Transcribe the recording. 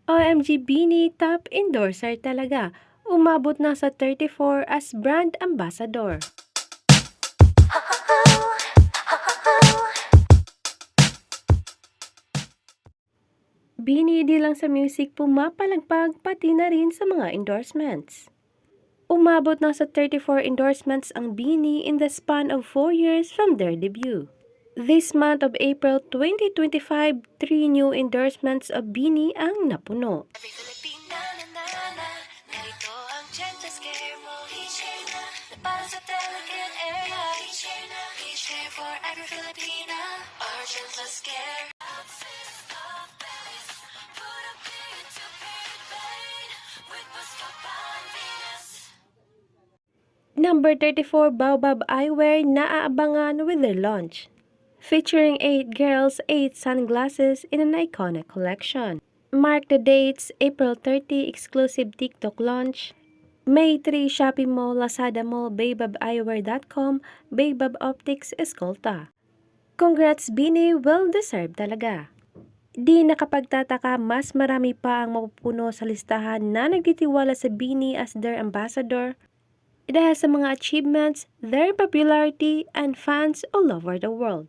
OMG Beanie top endorser talaga. Umabot na sa 34 as brand ambassador. Beanie di lang sa music pumapalagpag pati na rin sa mga endorsements. Umabot na sa 34 endorsements ang Beanie in the span of 4 years from their debut. This month of April 2025, 3 new endorsements of Beanie ang napuno. Every Filipina na narito ang gentle scare mo. He-share na para sa delicate area. He-share for every Filipina. Our gentle scare. Number 34, Baobab Eyewear naaabangan with their launch. Featuring 8 girls, 8 sunglasses in an iconic collection. Mark the dates: April 30, exclusive TikTok launch. May 3, Shopee Mall, Lazada Mall, BaobabEyewear.com, Baobab Optics, Escolta. Congrats Beanie, well-deserved talaga. Di nakapagtataka, mas marami pa ang mapupuno sa listahan na nagtitiwala sa Beanie as their ambassador dahil sa mga achievements, their popularity, and fans all over the world.